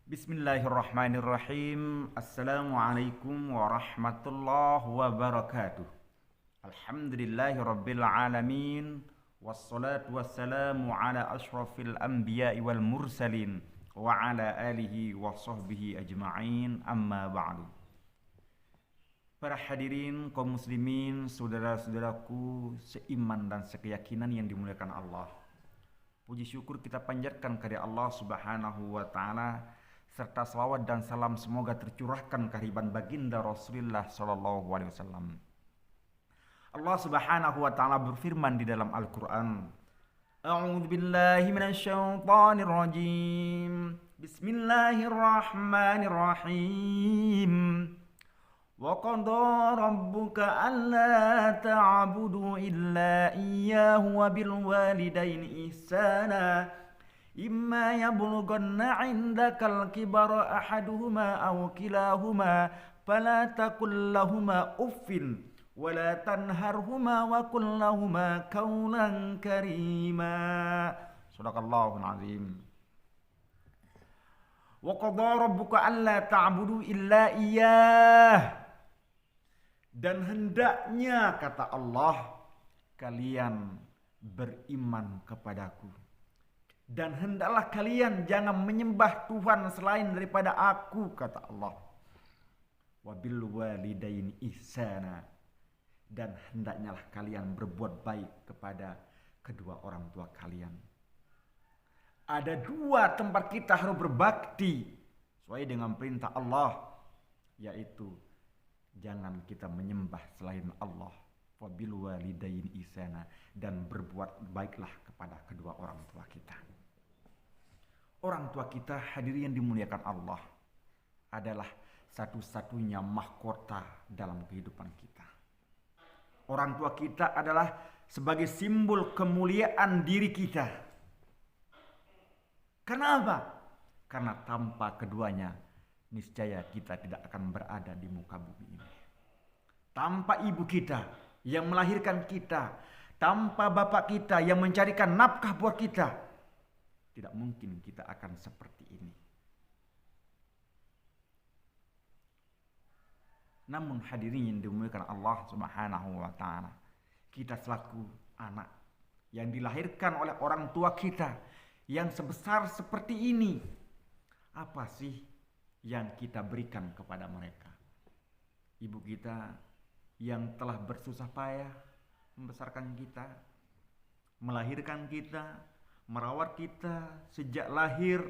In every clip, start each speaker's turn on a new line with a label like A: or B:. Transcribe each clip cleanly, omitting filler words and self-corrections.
A: Bismillahirrahmanirrahim. Assalamualaikum warahmatullahi wabarakatuh. Alhamdulillahi rabbil alamin. Wassalatu wassalamu ala ashrafil anbiya'i wal mursalin wa ala alihi wa sahbihi ajma'in, amma ba'du. Para hadirin kaum muslimin, saudara-saudaraku seiman dan sekeyakinan yang dimuliakan Allah. Puji syukur kita panjatkan kepada Allah Subhanahu wa taala, serta salawat dan salam semoga tercurahkan kehadiran baginda Rasulullah sallallahu alaihi wasallam. Allah Subhanahu wa taala berfirman di dalam Al-Qur'an, A'udzu billahi minasyaitonir rajim. Bismillahirrahmanirrahim. Wa qada rabbuka alla ta'budu illa iyyahu wa bil walidaini ihsana. Imma yablughanna 'indakal kibara ahaduhuma aw kilahuma fala taqul lahumā uffin wa la tanharhumā wa qul lahumā qawlan karīmā. Shadaqallahul 'azim. Wa qadā rabbuka allā ta'budu illā iyyah. Dan hendaknya, kata Allah, kalian beriman kepadaku. Dan hendaklah kalian jangan menyembah Tuhan selain daripada aku, kata Allah. Wabil walidaini ihsana. Dan hendaknyalah kalian berbuat baik kepada kedua orang tua kalian. Ada dua tempat kita harus berbakti sesuai dengan perintah Allah, yaitu jangan kita menyembah selain Allah. Wabil walidaini ihsana. Dan berbuat baiklah kepada kedua orang tua kita. Orang tua kita, hadirin yang dimuliakan Allah, adalah satu-satunya mahkota dalam kehidupan kita. Orang tua kita adalah sebagai simbol kemuliaan diri kita. Kenapa? Karena tanpa keduanya, niscaya kita tidak akan berada di muka bumi ini. Tanpa ibu kita yang melahirkan kita, tanpa bapak kita yang mencarikan nafkah buat kita, tidak mungkin kita akan seperti ini. Namun hadirin yang dimuliakan Allah Subhanahu wa taala, kita selaku anak yang dilahirkan oleh orang tua kita yang sebesar seperti ini, apa sih yang kita berikan kepada mereka? Ibu kita yang telah bersusah payah membesarkan kita, melahirkan kita, merawat kita sejak lahir,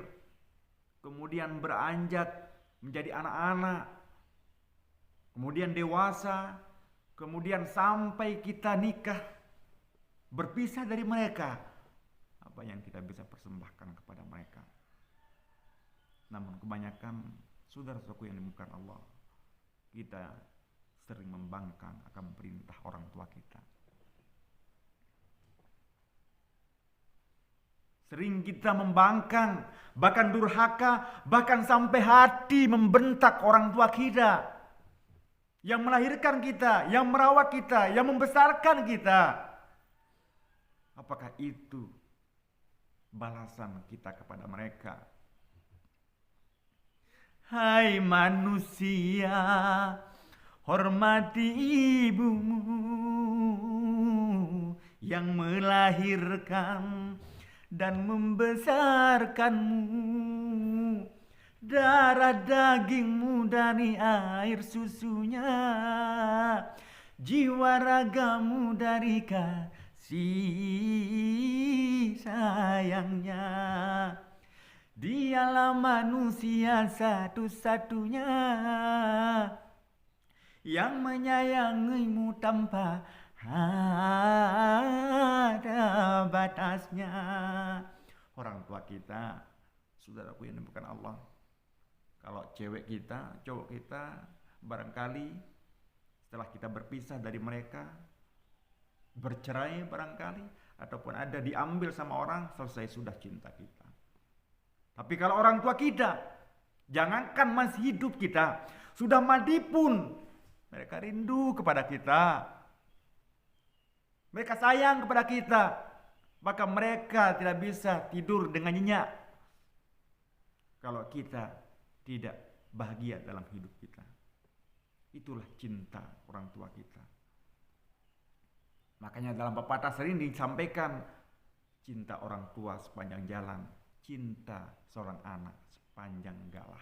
A: kemudian beranjak menjadi anak-anak, kemudian dewasa, kemudian sampai kita nikah, berpisah dari mereka. Apa yang kita bisa persembahkan kepada mereka? Namun kebanyakan saudara-saudaraku yang dimuliakan Allah, kita sering membangkang akan perintah orang tua kita. Sering kita membangkang, bahkan durhaka, bahkan sampai hati membentak orang tua kita yang melahirkan kita, yang merawat kita, yang membesarkan kita. Apakah itu balasan kita kepada mereka? Hai manusia, hormati ibumu yang melahirkan dan membesarkanmu, darah dagingmu dari air susunya, jiwa ragamu dari kasih sayangnya. Dialah manusia satu-satunya yang menyayangimu tanpa ada batasnya. Orang tua kita, saudaraku yang dimuliakan Allah, kalau cewek kita, cowok kita, barangkali setelah kita berpisah dari mereka, bercerai barangkali, ataupun ada diambil sama orang, selesai sudah cinta kita. Tapi kalau orang tua kita, jangankan masih hidup kita, sudah mati pun, mereka rindu kepada kita. Mereka sayang kepada kita. Maka mereka tidak bisa tidur dengan nyenyak kalau kita tidak bahagia dalam hidup kita. Itulah cinta orang tua kita. Makanya dalam pepatah sering disampaikan, cinta orang tua sepanjang jalan, cinta seorang anak sepanjang galah.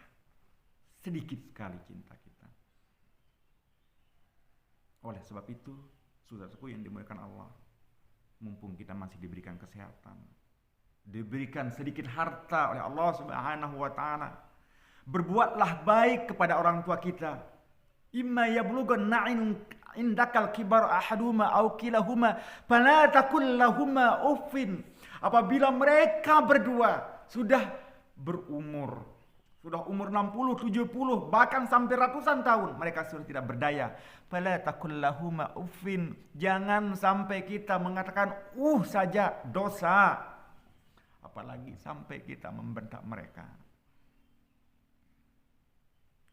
A: Sedikit sekali cinta kita. Oleh sebab itu, saudaraku yang dimuliakan Allah, mumpung kita masih diberikan kesehatan, diberikan sedikit harta oleh Allah Subhanahu wa taala, berbuatlah baik kepada orang tua kita. Imma yablughanna indakal kibar ahaduma aw kilahuma fala taqul lahumā uffin. Apabila mereka berdua sudah berumur, sudah umur 60, 70, bahkan sampai ratusan tahun, mereka sudah tidak berdaya. Fala taqul lahumā uffin. Jangan sampai kita mengatakan saja, dosa. Apalagi sampai kita membentak mereka.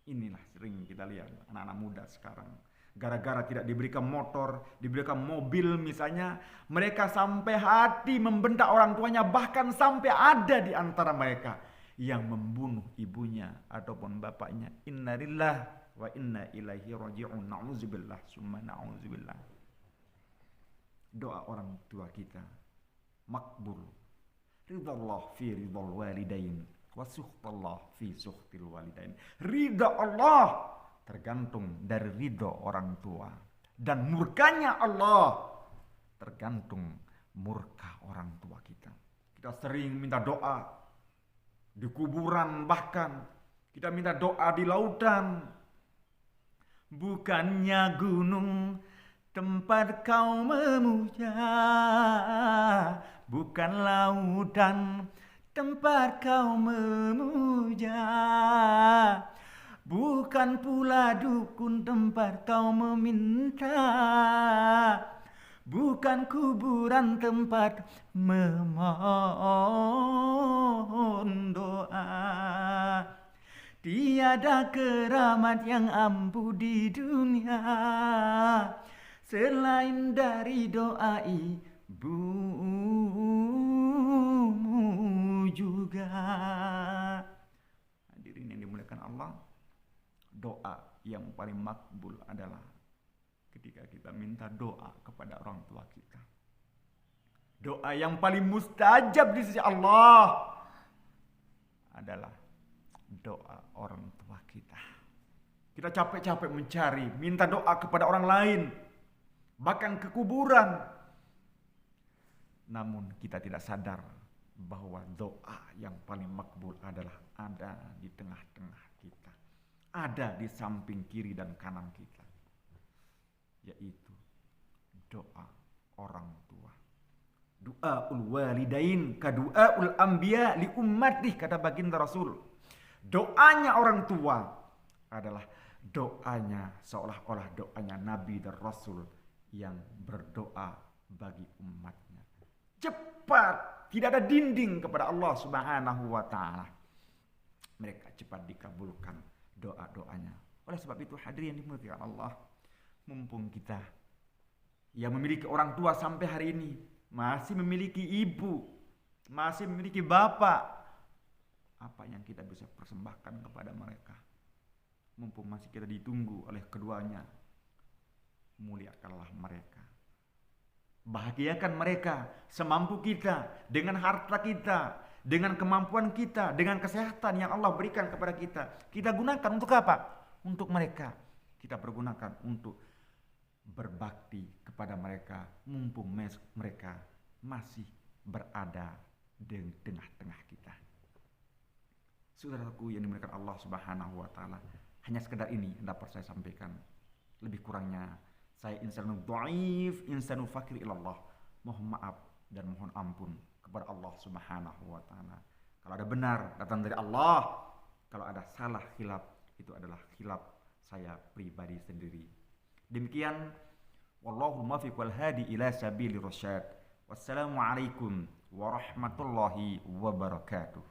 A: Inilah sering kita lihat anak-anak muda sekarang. Gara-gara tidak diberikan motor, diberikan mobil misalnya, mereka sampai hati membentak orang tuanya, bahkan sampai ada di antara mereka yang membunuh ibunya ataupun bapaknya. Inna lillahi wa inna ilaihi raji'un. Na'udzubillah summa na'udzubillah. Doa orang tua kita makbul. Ridallah fi ridal walidain wa sukhtallah fi sukhtil walidain. Ridha Allah tergantung dari ridho orang tua, dan murkanya Allah tergantung murka orang tua kita. Kita sering minta doa di kuburan, bahkan kita minta doa di lautan. Bukannya gunung tempat kau memuja, bukan lautan tempat kau memuja, bukan pula dukun tempat kau meminta, bukan kuburan tempat memohon doa. Tiada keramat yang ampuh di dunia selain dari doa ibumu juga. Hadirin yang dimuliakan Allah, doa yang paling makbul adalah ketika kita minta doa kepada orang tua kita. Doa yang paling mustajab di sisi Allah adalah doa orang tua kita. Kita capek-capek mencari, minta doa kepada orang lain, bahkan ke kuburan. Namun kita tidak sadar bahwa doa yang paling makbul adalah ada di tengah-tengah kita, ada di samping kiri dan kanan kita, yaitu doa orang tua. Du'aul walidain ka du'aul anbiya li ummati, kata baginda Rasul. Doanya orang tua adalah doanya seolah-olah doanya Nabi dan Rasul yang berdoa bagi umatnya. Cepat, tidak ada dinding kepada Allah Subhanahu wa taala. Mereka cepat dikabulkan doa-doanya. Oleh sebab itu, hadirin yang dimuliakan Allah, mumpung kita yang memiliki orang tua sampai hari ini, masih memiliki ibu, masih memiliki bapak, apa yang kita bisa persembahkan kepada mereka? Mumpung masih kita ditunggu oleh keduanya, muliakanlah mereka, bahagiakan mereka semampu kita, dengan harta kita, dengan kemampuan kita, dengan kesehatan yang Allah berikan kepada kita. Kita gunakan untuk apa? Untuk mereka. Kita pergunakan untuk berbakti kepada mereka, mumpung mereka masih berada di tengah-tengah kita. Saudaraku yang dimuliakan Allah Subhanahu wa taala, hanya sekedar ini yang dapat saya sampaikan. Lebih kurangnya saya insanun dhaif, insanun fakir ilallah. Mohon maaf dan mohon ampun kepada Allah Subhanahu wa taala. Kalau ada benar datang dari Allah, kalau ada salah khilaf, itu adalah khilaf saya pribadi sendiri. Demikian, wallahu muwaffiq wal hadi ila sabilir rasyad. Wassalamualaikum warahmatullahi wabarakatuh.